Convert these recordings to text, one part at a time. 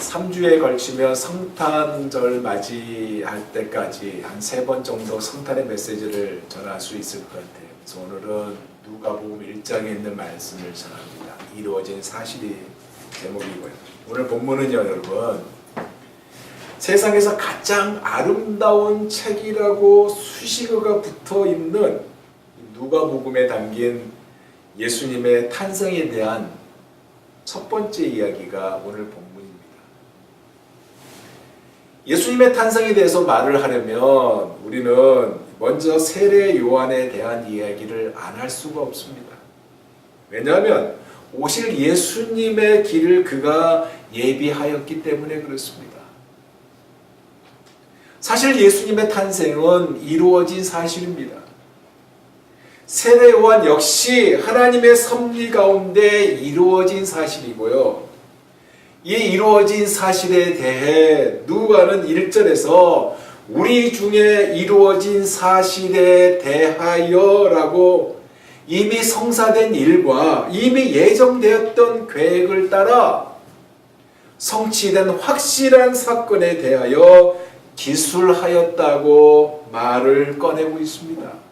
3주에 걸치며 성탄절 맞이할 때까지 한 3번 정도 성탄의 메시지를 전할 수 있을 것 같아요. 그래서 오늘은 누가복음 1장에 있는 말씀을 전합니다. 이루어진 사실이 제목이고요. 오늘 본문은요, 여러분, 세상에서 가장 아름다운 책이라고 수식어가 붙어 있는 누가복음에 담긴 예수님의 탄생에 대한 첫 번째 이야기가 오늘 본문입니다. 예수님의 탄생에 대해서 말을 하려면 우리는 먼저 세례 요한에 대한 이야기를 안 할 수가 없습니다. 왜냐하면 오실 예수님의 길을 그가 예비하였기 때문에 그렇습니다. 사실 예수님의 탄생은 이루어진 사실입니다. 세례 요한 역시 하나님의 섭리 가운데 이루어진 사실이고요. 이 이루어진 사실에 대해 누가는 1절에서 우리 중에 이루어진 사실에 대하여 라고 이미 성사된 일과 이미 예정되었던 계획을 따라 성취된 확실한 사건에 대하여 기술하였다고 말을 꺼내고 있습니다.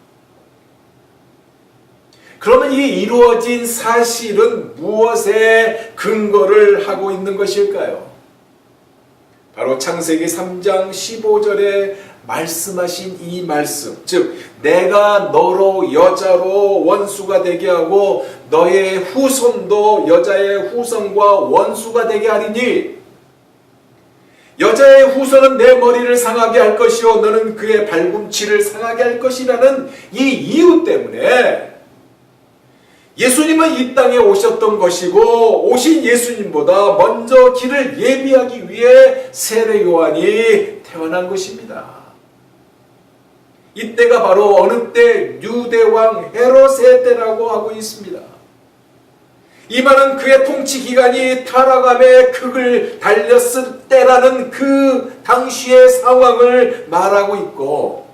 그러면 이 이루어진 사실은 무엇에 근거를 하고 있는 것일까요? 바로 창세기 3장 15절에 말씀하신 이 말씀, 즉 내가 너로 여자로 원수가 되게 하고 너의 후손도 여자의 후손과 원수가 되게 하리니 여자의 후손은 내 머리를 상하게 할 것이요 너는 그의 발꿈치를 상하게 할 것이라는 이 이유 때문에 예수님은 이 땅에 오셨던 것이고 오신 예수님보다 먼저 길을 예비하기 위해 세례 요한이 태어난 것입니다. 이때가 바로 어느 때 유대왕 헤롯의 때라고 하고 있습니다. 이 말은 그의 통치 기간이 타락함의 극을 달렸을 때라는 그 당시의 상황을 말하고 있고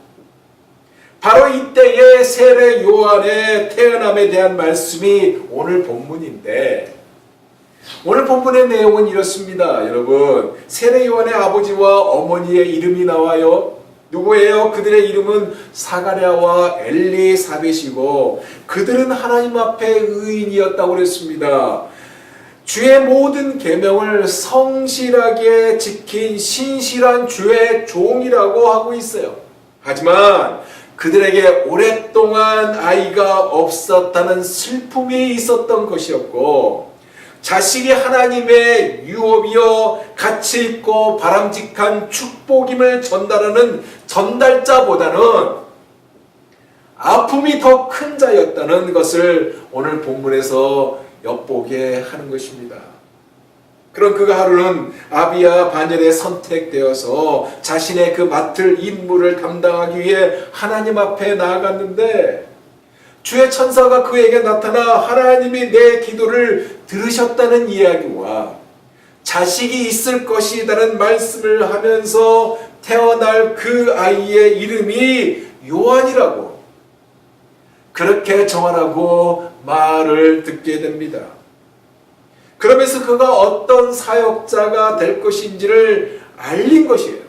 바로 이때의 세례 요한의 태어남에 대한 말씀이 오늘 본문인데 오늘 본문의 내용은 이렇습니다. 여러분, 세례 요한의 아버지와 어머니의 이름이 나와요. 누구예요? 그들의 이름은 사가랴와 엘리사벳이고 그들은 하나님 앞에 의인이었다고 그랬습니다. 주의 모든 계명을 성실하게 지킨 신실한 주의 종이라고 하고 있어요. 하지만 그들에게 오랫동안 아이가 없었다는 슬픔이 있었던 것이었고 자식이 하나님의 유업이요 가치 있고 바람직한 축복임을 전달하는 전달자보다는 아픔이 더 큰 자였다는 것을 오늘 본문에서 엿보게 하는 것입니다. 그런 그가 하루는 아비야 반열에 선택되어서 자신의 그 맡을 임무를 담당하기 위해 하나님 앞에 나아갔는데 주의 천사가 그에게 나타나 하나님이 내 기도를 들으셨다는 이야기와 자식이 있을 것이라는 말씀을 하면서 태어날 그 아이의 이름이 요한이라고 그렇게 정하라고 말을 듣게 됩니다. 그러면서 그가 어떤 사역자가 될 것인지를 알린 것이에요.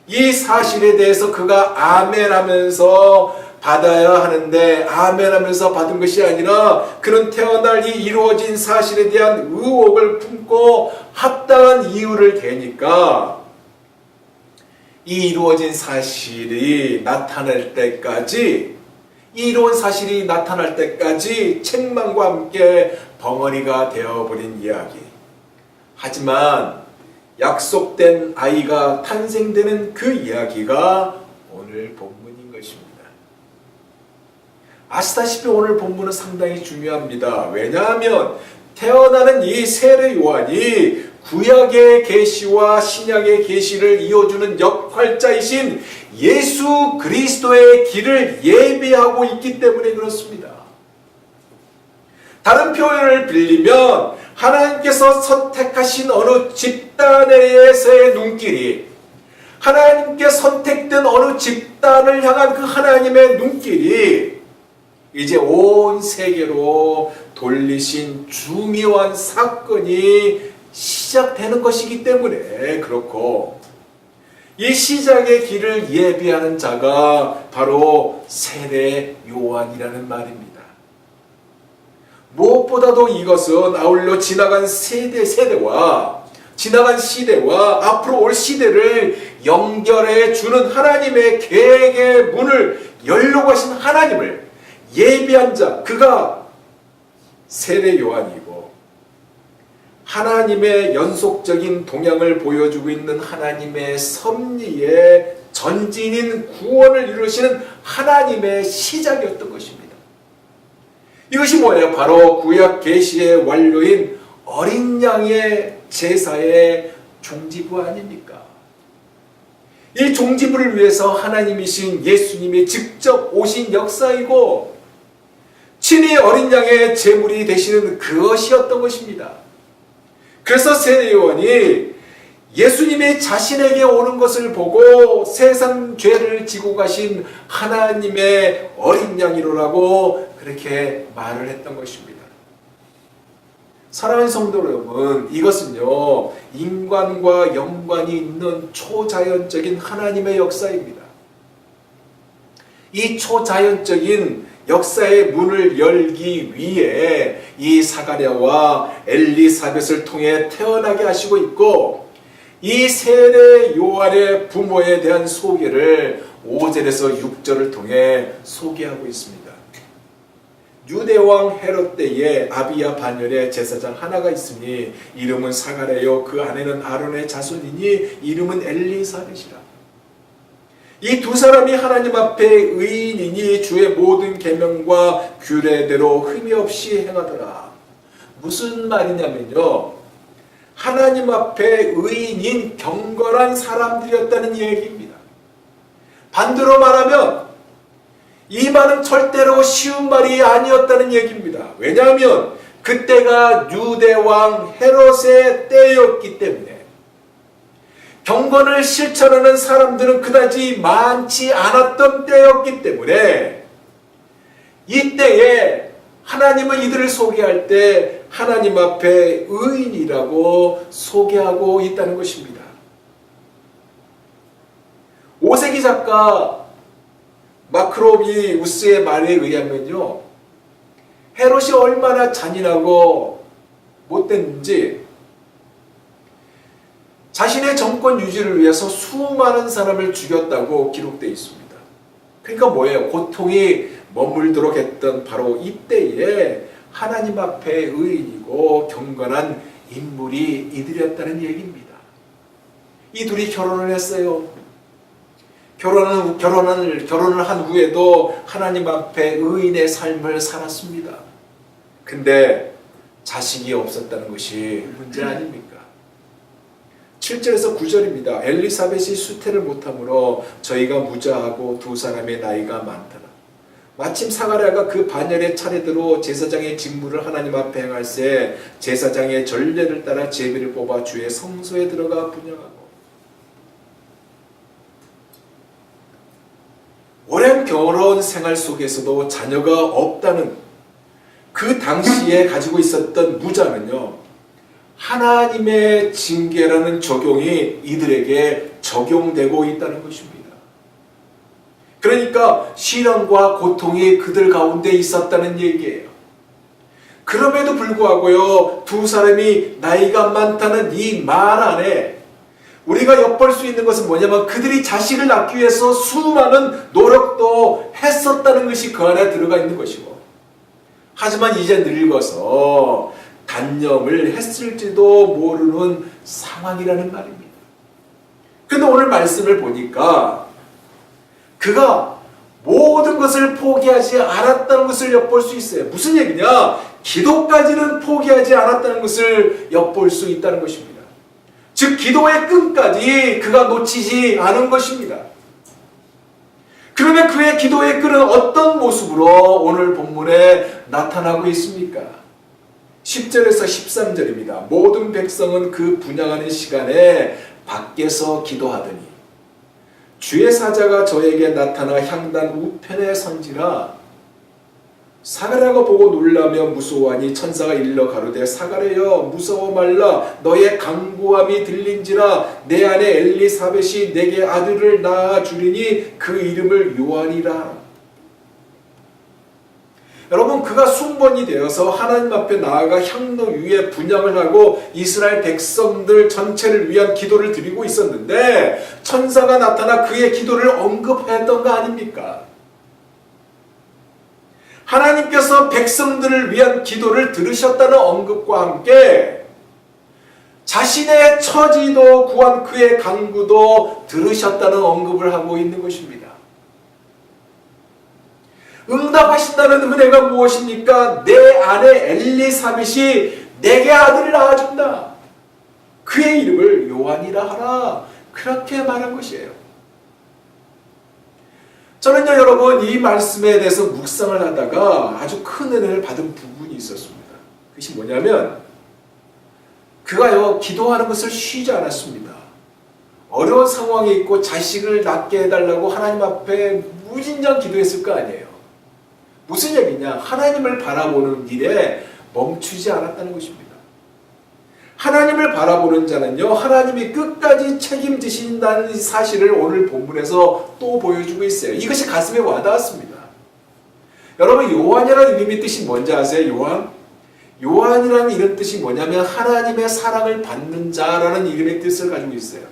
이 사실에 대해서 그가 아멘 하면서 받아야 하는데 아멘 하면서 받은 것이 아니라 그는 태어날 이 이루어진 사실에 대한 의혹을 품고 합당한 이유를 대니까 이 이루어진 사실이 나타날 때까지 이 이루어진 사실이 나타날 때까지 책망과 함께 벙어리가 되어버린 이야기. 하지만 약속된 아이가 탄생되는 그 이야기가 오늘 본문인 것입니다. 아시다시피 오늘 본문은 상당히 중요합니다. 왜냐하면 태어나는 이 세례 요한이 구약의 계시와 신약의 계시를 이어주는 역할자이신 예수 그리스도의 길을 예비하고 있기 때문에 그렇습니다. 다른 표현을 빌리면 하나님께서 선택하신 어느 집단에서의 눈길이 하나님께 선택된 어느 집단을 향한 그 하나님의 눈길이 이제 온 세계로 돌리신 중요한 사건이 시작되는 것이기 때문에 그렇고, 이 시작의 길을 예비하는 자가 바로 세례 요한이라는 말입니다. 무엇보다도 이것은 아울러 지나간 세대와 지나간 시대와 앞으로 올 시대를 연결해 주는 하나님의 계획의 문을 열려고 하신 하나님을 예비한 자, 그가 세례 요한이고, 하나님의 연속적인 동향을 보여주고 있는 하나님의 섭리의 전진인 구원을 이루시는 하나님의 시작이었던 것입니다. 이것이 뭐예요? 바로 구약 계시의 완료인 어린 양의 제사의 종지부 아닙니까? 이 종지부를 위해서 하나님이신 예수님이 직접 오신 역사이고, 친히 어린 양의 제물이 되시는 그것이었던 것입니다. 그래서 세례 요한이 예수님이 자신에게 오는 것을 보고 세상 죄를 지고 가신 하나님의 어린 양이로라고 그렇게 말을 했던 것입니다. 사랑하는 성도 여러분, 이것은요, 인간과 연관이 있는 초자연적인 하나님의 역사입니다. 이 초자연적인 역사의 문을 열기 위해 이 사가랴와 엘리사벳을 통해 태어나게 하시고 있고, 이 세례 요한의 부모에 대한 소개를 5절에서 6절을 통해 소개하고 있습니다. 유대왕 헤롯 때에 아비야 반열에 제사장 하나가 있으니 이름은 사가랴요, 그 아내는 아론의 자손이니 이름은 엘리사벳이라. 이 두 사람이 하나님 앞에 의인이니 주의 모든 계명과 규례대로 흠이 없이 행하더라. 무슨 말이냐면요, 하나님 앞에 의인인 경건한 사람들이었다는 얘기입니다. 반대로 말하면 이 말은 절대로 쉬운 말이 아니었다는 얘기입니다. 왜냐하면 그때가 유대왕 헤롯의 때였기 때문에 경건을 실천하는 사람들은 그다지 많지 않았던 때였기 때문에 이때에 하나님은 이들을 소개할 때 하나님 앞에 의인이라고 소개하고 있다는 것입니다. 5세기 작가 마크로비우스의 말에 의하면요, 헤롯이 얼마나 잔인하고 못됐는지 자신의 정권 유지를 위해서 수많은 사람을 죽였다고 기록되어 있습니다. 그러니까 뭐예요? 고통이 머물도록 했던 바로 이때에 하나님 앞에 의인이고 경건한 인물이 이들이었다는 얘기입니다. 이 둘이 결혼을 했어요. 결혼을 한 후에도 하나님 앞에 의인의 삶을 살았습니다. 근데 자식이 없었다는 것이 문제 아닙니까? 7절에서 9절입니다. 엘리사벳이 수태를 못하므로 저희가 무자하고 두 사람의 나이가 많더라. 마침 사가랴가 그 반열의 차례대로 제사장의 직무를 하나님 앞에 행할새 제사장의 전례를 따라 제비를 뽑아 주의 성소에 들어가 분향하고, 오랜 결혼 생활 속에서도 자녀가 없다는 그 당시에 가지고 있었던 무자는요, 하나님의 징계라는 적용이 이들에게 적용되고 있다는 것입니다. 그러니까 시련과 고통이 그들 가운데 있었다는 얘기예요. 그럼에도 불구하고요, 두 사람이 나이가 많다는 이 말 안에 우리가 엿볼 수 있는 것은 뭐냐면 그들이 자식을 낳기 위해서 수많은 노력도 했었다는 것이 그 안에 들어가 있는 것이고, 하지만 이제 늙어서 단념을 했을지도 모르는 상황이라는 말입니다. 그런데 오늘 말씀을 보니까 그가 모든 것을 포기하지 않았다는 것을 엿볼 수 있어요. 무슨 얘기냐? 기도까지는 포기하지 않았다는 것을 엿볼 수 있다는 것입니다. 즉 기도의 끈까지 그가 놓치지 않은 것입니다. 그러면 그의 기도의 끈은 어떤 모습으로 오늘 본문에 나타나고 있습니까? 10절에서 13절입니다. 모든 백성은 그 분향하는 시간에 밖에서 기도하더니 주의 사자가 저에게 나타나 향단 우편에 선지라. 사가랴가 보고 놀라며 무서워하니 천사가 일러 가로되 사가랴여 무서워 말라 너의 간구함이 들린지라 내 아내 엘리사벳이 내게 아들을 낳아 주리니 그 이름을 요한이라. 여러분, 그가 순번이 되어서 하나님 앞에 나아가 향로 위에 분향을 하고 이스라엘 백성들 전체를 위한 기도를 드리고 있었는데 천사가 나타나 그의 기도를 언급하였던 거 아닙니까? 하나님께서 백성들을 위한 기도를 들으셨다는 언급과 함께 자신의 처지도 구한 그의 간구도 들으셨다는 언급을 하고 있는 것입니다. 응답하신다는 은혜가 무엇입니까? 내 아내 엘리사벳이 내게 아들을 낳아준다. 그의 이름을 요한이라 하라. 그렇게 말한 것이에요. 저는요, 여러분, 이 말씀에 대해서 묵상을 하다가 아주 큰 은혜를 받은 부분이 있었습니다. 그것이 뭐냐면 그가요, 기도하는 것을 쉬지 않았습니다. 어려운 상황에 있고 자식을 낳게 해달라고 하나님 앞에 무진장 기도했을 거 아니에요. 무슨 얘기냐? 하나님을 바라보는 일에 멈추지 않았다는 것입니다. 하나님을 바라보는 자는요, 하나님이 끝까지 책임지신다는 사실을 오늘 본문에서 또 보여주고 있어요. 이것이 가슴에 와닿았습니다. 여러분, 요한이라는 이름의 뜻이 뭔지 아세요? 요한이라는 이름 뜻이 뭐냐면 하나님의 사랑을 받는 자라는 이름의 뜻을 가지고 있어요.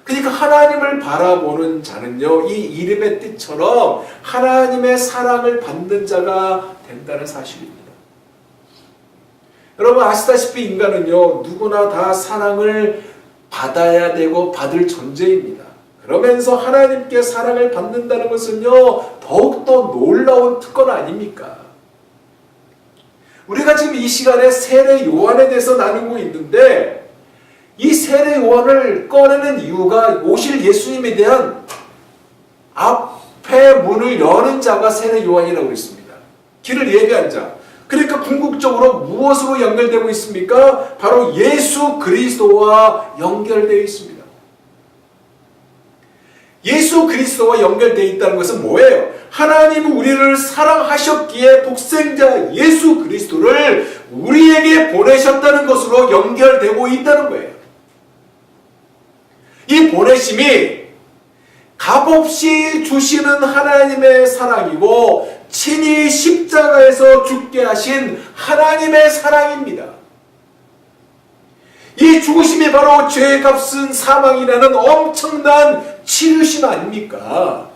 그러니까 하나님을 바라보는 자는요, 이 이름의 뜻처럼 하나님의 사랑을 받는 자가 된다는 사실입니다. 여러분, 아시다시피 인간은요, 누구나 다 사랑을 받아야 되고 받을 존재입니다. 그러면서 하나님께 사랑을 받는다는 것은요, 더욱더 놀라운 특권 아닙니까? 우리가 지금 이 시간에 세례 요한에 대해서 나누고 있는데 이 세례 요한을 꺼내는 이유가 오실 예수님에 대한 앞에 문을 여는 자가 세례 요한이라고 했습니다. 길을 예비한 자. 그러니까 궁극적으로 무엇으로 연결되고 있습니까? 바로 예수 그리스도와 연결되어 있습니다. 예수 그리스도와 연결되어 있다는 것은 뭐예요? 하나님은 우리를 사랑하셨기에 독생자 예수 그리스도를 우리에게 보내셨다는 것으로 연결되고 있다는 거예요. 이 보내심이 값없이 주시는 하나님의 사랑이고 친히 십자가에서 죽게 하신 하나님의 사랑입니다. 이 죽으심이 바로 죄의 값은 사망이라는 엄청난 치유심 아닙니까?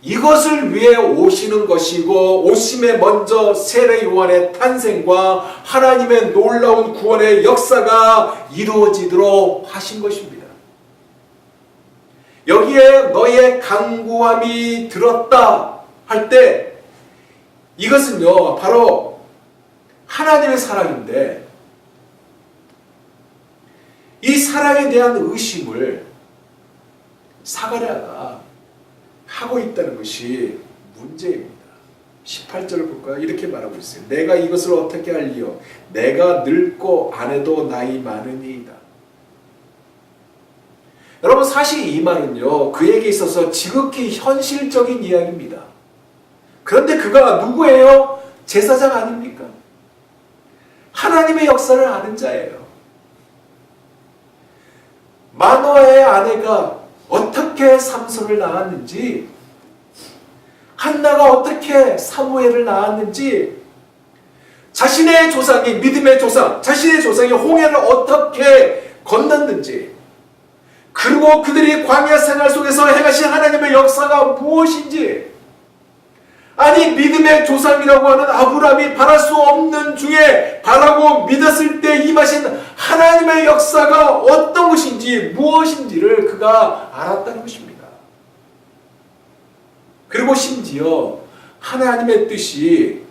이것을 위해 오시는 것이고 오심에 먼저 세례 요한의 탄생과 하나님의 놀라운 구원의 역사가 이루어지도록 하신 것입니다. 여기에 너의 간구함이 들었다 할 때 이것은요, 바로 하나님의 사랑인데 이 사랑에 대한 의심을 사가랴가 하고 있다는 것이 문제입니다. 18절을 볼까요? 이렇게 말하고 있어요. 내가 이것을 어떻게 알리요? 내가 늙고 아내도 나이 많으니이다. 여러분, 사실 이 말은요, 그에게 있어서 지극히 현실적인 이야기입니다. 그런데 그가 누구예요? 제사장 아닙니까? 하나님의 역사를 아는 자예요. 마노아의 아내가 어떻게 삼손을 낳았는지, 한나가 어떻게 사무엘을 낳았는지, 자신의 조상이 믿음의 조상, 자신의 조상이 홍해를 어떻게 건넜는지, 그리고 그들이 광야 생활 속에서 행하신 하나님의 역사가 무엇인지, 아니 믿음의 조상이라고 하는 아브라함이 바랄 수 없는 중에 바라고 믿었을 때 임하신 하나님의 역사가 어떤 것인지 무엇인지를 그가 알았다는 것입니다. 그리고 심지어 하나님의 뜻이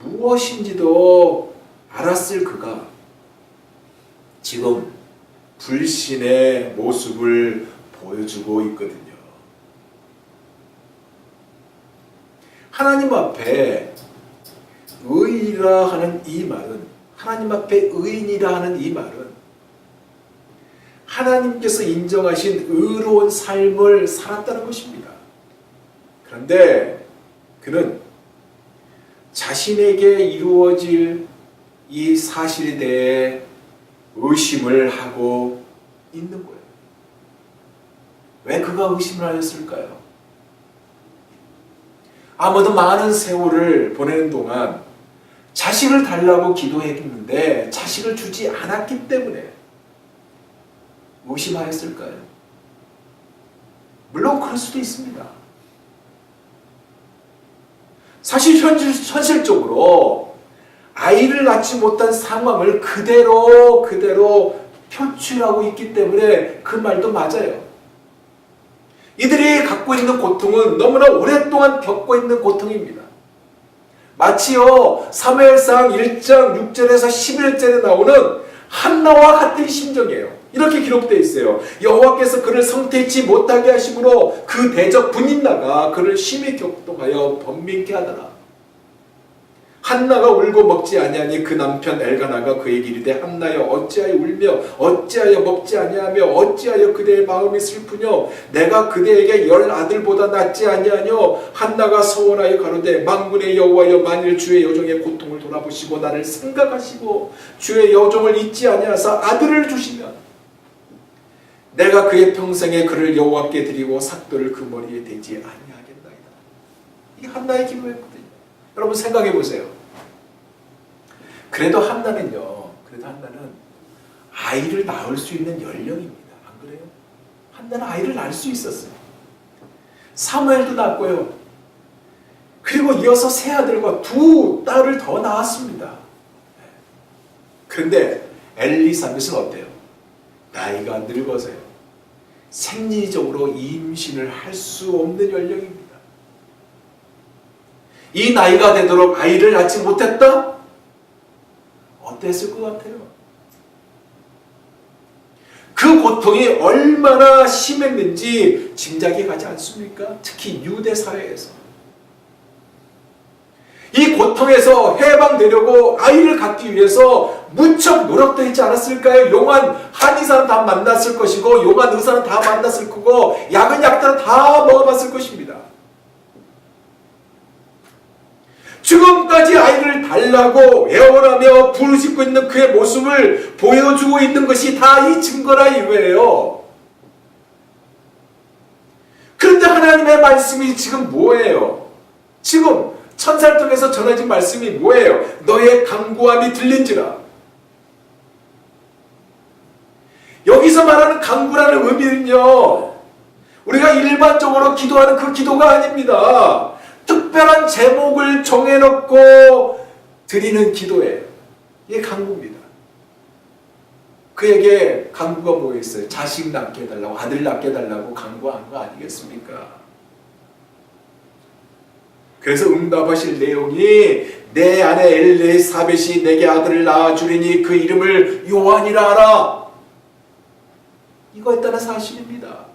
무엇인지도 알았을 그가 지금 불신의 모습을 보여주고 있거든요. 하나님 앞에 의인이라 하는 이 말은, 하나님 앞에 의인이라 하는 이 말은 하나님께서 인정하신 의로운 삶을 살았다는 것입니다. 그런데 그는 자신에게 이루어질 이 사실에 대해 의심을 하고 있는 거예요. 왜 그가 의심을 하였을까요? 아마도 많은 세월을 보내는 동안 자식을 달라고 기도했는데 자식을 주지 않았기 때문에 의심하였을까요? 물론 그럴 수도 있습니다. 사실 현실적으로 아이를 낳지 못한 상황을 그대로 표출하고 있기 때문에 그 말도 맞아요. 이들이 갖고 있는 고통은 너무나 오랫동안 겪고 있는 고통입니다. 마치요 사무엘상 1장 6절에서 11절에 나오는 한나와 같은 심정이에요. 이렇게 기록되어 있어요. 여호와께서 그를 성태치 못하게 하심으로 그 대적 분인나가 그를 심히 격동하여 번민케 하더라. 한나가 울고 먹지 아니하니 그 남편 엘가나가 그에게 이르되 한나여 어찌하여 울며 어찌하여 먹지 아니하며 어찌하여 그대의 마음이 슬프뇨 내가 그대에게 10 아들보다 낫지 아니하뇨. 한나가 서원하여 가로되 만군의 여호와여 만일 주의 여종의 고통을 돌아보시고 나를 생각하시고 주의 여종을 잊지 아니하사 아들을 주시면 내가 그의 평생에 그를 여호와께 드리고 삭도를 그 머리에 대지 아니하겠나이다. 이게 한나의 기도였거든요. 여러분 생각해 보세요. 그래도 한나는 아이를 낳을 수 있는 연령입니다. 안 그래요? 한나는 아이를 낳을 수 있었어요. 사무엘도 낳았고요. 그리고 이어서 세 아들과 2 딸을 더 낳았습니다. 그런데 엘리사벳은 어때요? 나이가 늙어서요. 생리적으로 임신을 할 수 없는 연령입니다. 이 나이가 되도록 아이를 낳지 못했다? 어땠을 것 같아요? 그 고통이 얼마나 심했는지 짐작이 가지 않습니까? 특히 유대 사회에서. 이 고통에서 해방되려고 아이를 갖기 위해서 무척 노력도 했지 않았을까요? 용한 한의사는 다 만났을 것이고 용한 의사는 다 만났을 거고 약은 약들은 다 먹어봤을 것입니다. 지금까지 아이를 달라고 애원하며 부르짖고 있는 그의 모습을 보여주고 있는 것이 다 이 증거라 이거예요. 그런데 하나님의 말씀이 지금 뭐예요? 지금 천사를 통해서 전해진 말씀이 뭐예요? 너의 간구함이 들린지라. 여기서 말하는 간구라는 의미는요, 우리가 일반적으로 기도하는 그 기도가 아닙니다. 특별한 제목을 정해놓고 드리는 기도예요. 이게 간구입니다. 그에게 간구가 뭐였어요? 자식 낳게 해달라고, 아들 낳게 해달라고 간구한 거 아니겠습니까? 그래서 응답하실 내용이 내 아내 엘리사벳이 내게 아들을 낳아주리니 그 이름을 요한이라 하라. 이거였다는 사실입니다.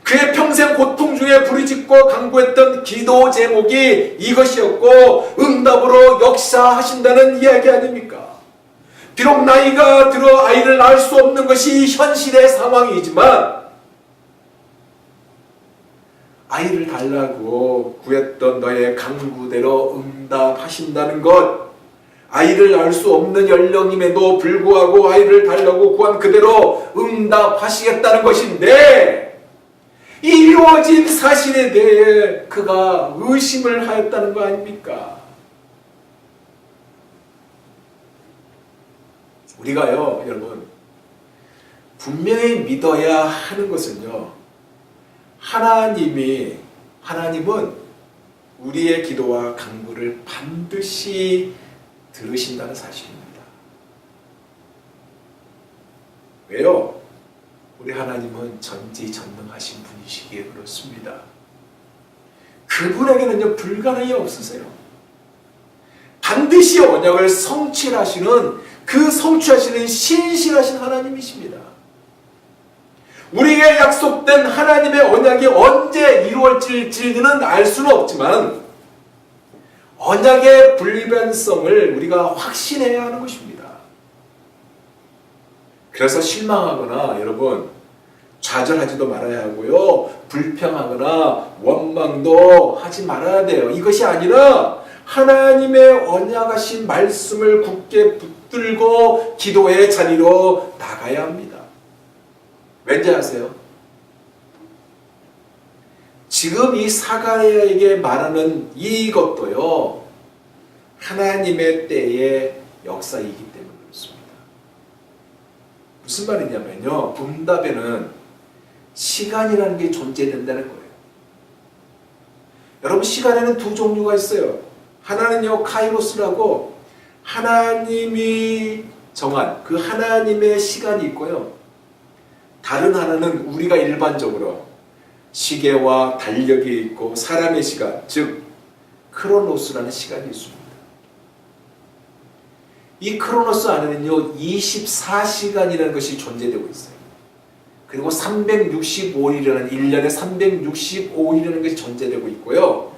그의 평생 고통 중에 부르짖고 간구했던 기도 제목이 이것이었고 응답으로 역사하신다는 이야기 아닙니까? 비록 나이가 들어 아이를 낳을 수 없는 것이 현실의 상황이지만 아이를 달라고 구했던 너의 간구대로 응답하신다는 것, 아이를 낳을 수 없는 연령임에도 불구하고 아이를 달라고 구한 그대로 응답하시겠다는 것인데 이 이루어진 사실에 대해 그가 의심을 하였다는 거 아닙니까? 우리가요, 여러분, 분명히 믿어야 하는 것은요, 하나님은 우리의 기도와 간구를 반드시 들으신다는 사실입니다. 왜요? 우리 하나님은 전지전능하신 분이시기에 그렇습니다. 그분에게는요, 불가능이 없으세요. 반드시 언약을 성취하시는, 그 성취하시는 신실하신 하나님이십니다. 우리에게 약속된 하나님의 언약이 언제 이루어질지는 알 수는 없지만 언약의 불변성을 우리가 확신해야 하는 것입니다. 그래서 실망하거나 여러분 좌절하지도 말아야 하고요, 불평하거나 원망도 하지 말아야 돼요. 이것이 아니라 하나님의 언약하신 말씀을 굳게 붙들고 기도의 자리로 나가야 합니다. 왠지 아세요? 지금 이 사가랴에게 말하는 이것도요, 하나님의 때의 역사이기 때문에 그렇습니다. 무슨 말이냐면요, 응답에는 시간이라는 게 존재된다는 거예요. 여러분, 시간에는 두 종류가 있어요. 하나는요, 카이로스라고 하나님이 정한 그 하나님의 시간이 있고요. 다른 하나는 우리가 일반적으로 시계와 달력이 있고 사람의 시간, 즉 크로노스라는 시간이 있습니다. 이 크로노스 안에는요 24시간이라는 것이 존재되고 있어요. 그리고 365일이라는 1년에 365일이라는 것이 존재되고 있고요.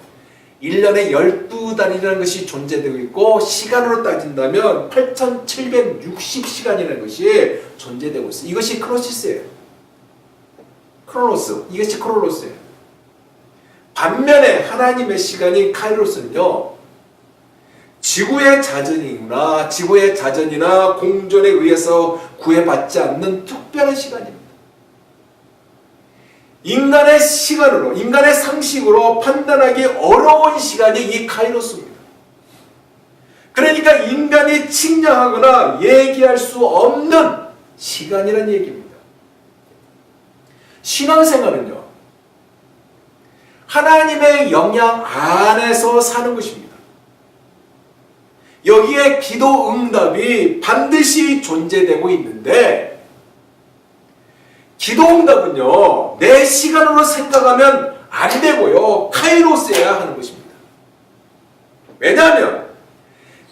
1년에 12달이라는 것이 존재되고 있고, 시간으로 따진다면 8760시간이라는 것이 존재되고 있어요. 이것이 크로시스예요. 크로노스. 이것이 크로노스예요. 반면에 하나님의 시간인 카이로스는요, 지구의 자전이나 공전에 의해서 구애받지 않는 특별한 시간입니다. 인간의 시간으로, 인간의 상식으로 판단하기 어려운 시간이 이 카이로스입니다. 그러니까 인간이 측량하거나 얘기할 수 없는 시간이라는 얘기입니다. 신앙생활은요, 하나님의 영향 안에서 사는 것입니다. 여기에 기도 응답이 반드시 존재되고 있는데, 기도 응답은요, 내 시간으로 생각하면 안 되고요, 카이로스여야 하는 것입니다. 왜냐하면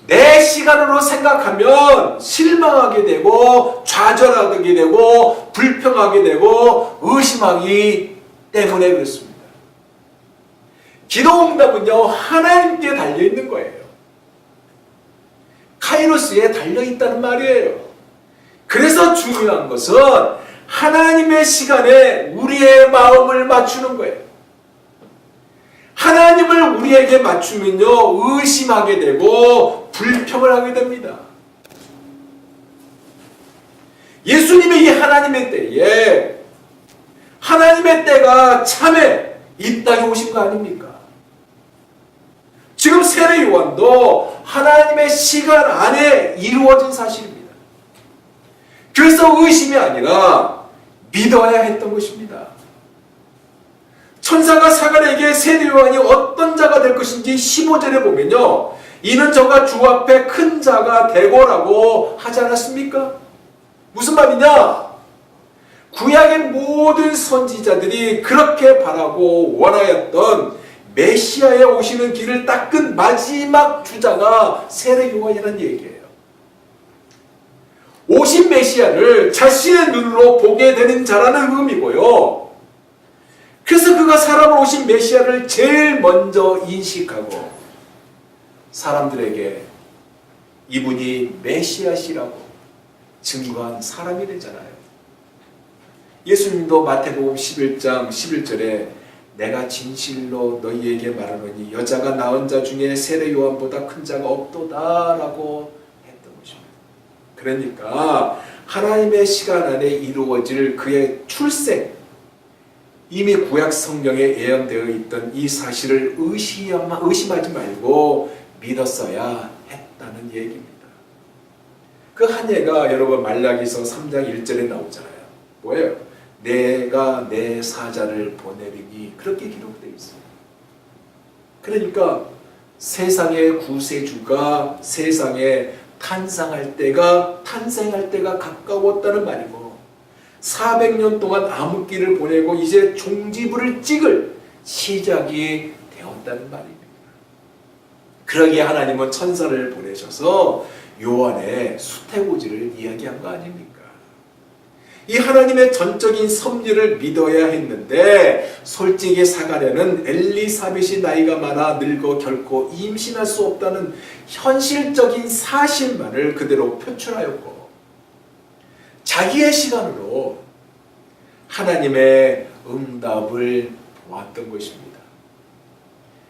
내 시간으로 생각하면 실망하게 되고 좌절하게 되고 불평하게 되고 의심하기 때문에 그렇습니다. 기도 응답은요, 하나님께 달려있는 거예요. 카이로스에 달려있다는 말이에요. 그래서 중요한 것은 하나님의 시간에 우리의 마음을 맞추는 거예요. 하나님을 우리에게 맞추면요, 의심하게 되고 불평을 하게 됩니다. 예수님의 이 하나님의 때에, 하나님의 때가 참에 이 땅에 오신 거 아닙니까? 지금 세례 요한도 하나님의 시간 안에 이루어진 사실입니다. 그래서 의심이 아니라 믿어야 했던 것입니다. 천사가 사가랴에게 세례 요한이 어떤 자가 될 것인지 15절에 보면요, 이는 저가 주 앞에 큰 자가 되고라고 하지 않았습니까? 무슨 말이냐? 구약의 모든 선지자들이 그렇게 바라고 원하였던 메시아에 오시는 길을 닦은 마지막 주자가 세례 요한이라는 얘기예요. 오신 메시아를 자신의 눈으로 보게 되는 자라는 의미고요. 그래서 그가 사람으로 오신 메시아를 제일 먼저 인식하고 사람들에게 이분이 메시아시라고 증거한 사람이 되잖아요. 예수님도 마태복음 11장 11절에 내가 진실로 너희에게 말하노니 여자가 낳은 자 중에 세례 요한보다 큰 자가 없도다라고 했던 것입니다. 그러니까 하나님의 시간 안에 이루어질 그의 출생, 이미 구약 성경에 예언되어 있던 이 사실을 의심하지 말고 믿었어야 했다는 얘기입니다. 그 한 예가 여러분 말라기서 3장 1절에 나오잖아요. 뭐예요? 내가 내 사자를 보내리니, 그렇게 기록되어 있어요. 그러니까 세상의 구세주가 세상에 탄생할 때가 가까웠다는 말이고, 400년 동안 암흑기를 보내고 이제 종지부를 찍을 시작이 되었다는 말입니다. 그러기에 하나님은 천사를 보내셔서 요한의 수태고지를 이야기한 거 아닙니까? 이 하나님의 전적인 섭리를 믿어야 했는데, 솔직히 사가랴는 엘리사벳이 나이가 많아 늙어 결코 임신할 수 없다는 현실적인 사실만을 그대로 표출하였고, 자기의 시간으로 하나님의 응답을 보았던 것입니다.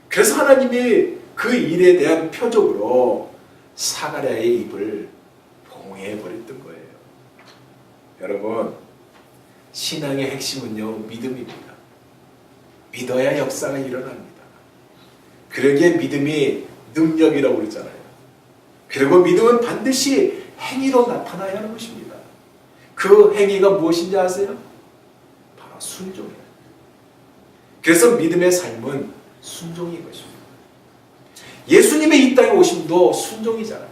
그래서 하나님이 그 일에 대한 표적으로 사가랴의 입을 봉해버렸던 거예요. 여러분, 신앙의 핵심은요, 믿음입니다. 믿어야 역사가 일어납니다. 그러기에 믿음이 능력이라고 그러잖아요. 그리고 믿음은 반드시 행위로 나타나야 하는 것입니다. 그 행위가 무엇인지 아세요? 바로 순종이에요. 그래서 믿음의 삶은 순종인 것입니다. 예수님의 이 땅에 오심도 순종이잖아요.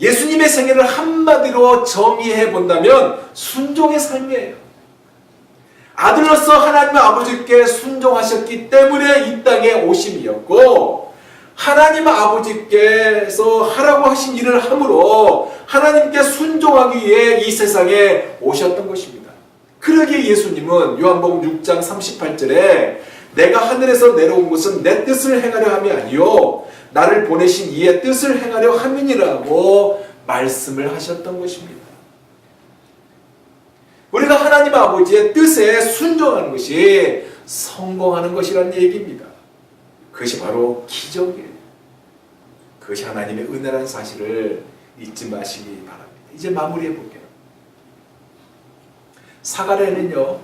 예수님의 생애를 한마디로 정의해 본다면 순종의 삶이에요. 아들로서 하나님 아버지께 순종하셨기 때문에 이 땅에 오심이었고, 하나님 아버지께서 하라고 하신 일을 함으로 하나님께 순종하기 위해 이 세상에 오셨던 것입니다. 그러기에 예수님은 요한복음 6장 38절에 내가 하늘에서 내려온 것은 내 뜻을 행하려 함이 아니요 나를 보내신 이의 뜻을 행하려 함이니라고 말씀을 하셨던 것입니다. 우리가 하나님 아버지의 뜻에 순종하는 것이 성공하는 것이라는 얘기입니다. 그것이 바로 기적이에요. 그것이 하나님의 은혜라는 사실을 잊지 마시기 바랍니다. 이제 마무리해 볼게요. 사가랴는요,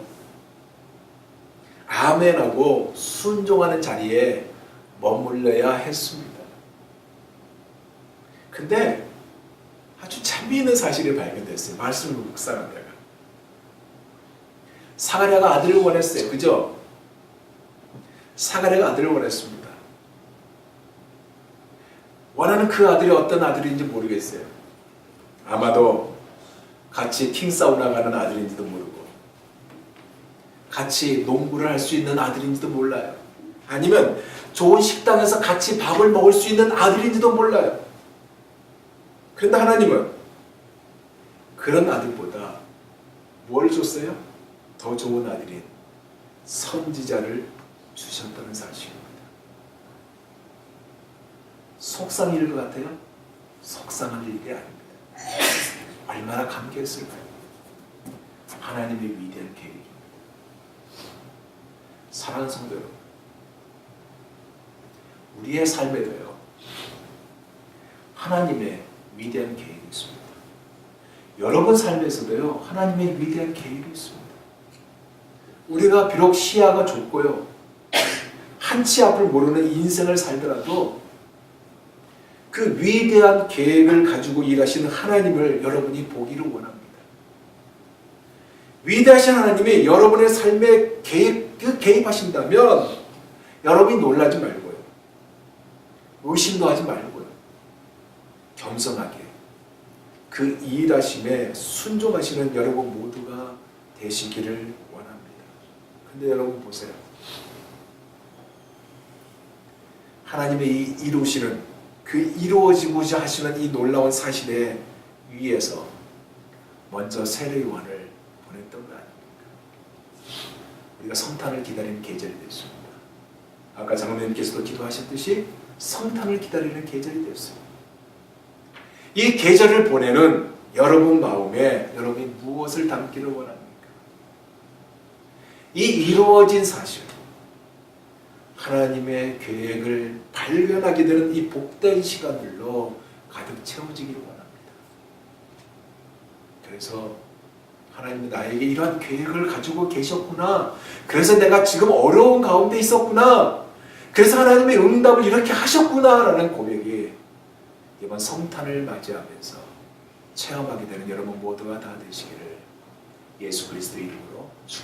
아멘하고 순종하는 자리에 머물러야 했습니다. 근데 아주 재미있는 사실이 발견됐어요. 말씀을 묵상한 데가. 사가랴가 아들을 원했어요. 그죠? 사가랴가 아들을 원했습니다. 원하는 그 아들이 어떤 아들인지 모르겠어요. 아마도 같이 킹사우나 가는 아들인지도 모르고 같이 농구를 할 수 있는 아들인지도 몰라요. 아니면 좋은 식당에서 같이 밥을 먹을 수 있는 아들인지도 몰라요. 그런데 하나님은 그런 아들보다 뭘 줬어요? 더 좋은 아들인 선지자를 주셨다는 사실입니다. 속상일 것 같아요? 속상할 일이 아닙니다. 얼마나 감격했을까요? 하나님의 위대한 계획입니다. 사랑하는 성도 여러분, 우리의 삶에도요, 하나님의 위대한 계획이 있습니다. 여러분 삶에서도요, 하나님의 위대한 계획이 있습니다. 우리가 비록 시야가 좁고요, 한치 앞을 모르는 인생을 살더라도 그 위대한 계획을 가지고 일하시는 하나님을 여러분이 보기를 원합니다. 위대하신 하나님이 여러분의 삶에 개입하신다면 여러분이 놀라지 말고요, 의심도 하지 말고요, 겸손하게 그 일하심에 순종하시는 여러분 모두가 되시기를 원합니다. 근데 여러분 보세요. 하나님의 이 이루시는, 그 이루어지고자 하시는 이 놀라운 사실에 위에서 먼저 세례요한을 보냈던 거 아닙니까? 우리가 성탄을 기다리는 계절이 됐습니다. 아까 장로님께서도 기도하셨듯이 성탄을 기다리는 계절이 됐습니다. 이 계절을 보내는 여러분 마음에 여러분이 무엇을 담기를 원합니까? 이 이루어진 사실, 하나님의 계획을 발견하게 되는 이 복된 시간들로 가득 채워지기를 원합니다. 그래서 하나님이 나에게 이러한 계획을 가지고 계셨구나. 그래서 내가 지금 어려운 가운데 있었구나. 그래서 하나님의 응답을 이렇게 하셨구나라는 고백이 이번 성탄을 맞이하면서 체험하게 되는 여러분 모두가 다 되시기를 예수 그리스도의 이름으로 축원합니다.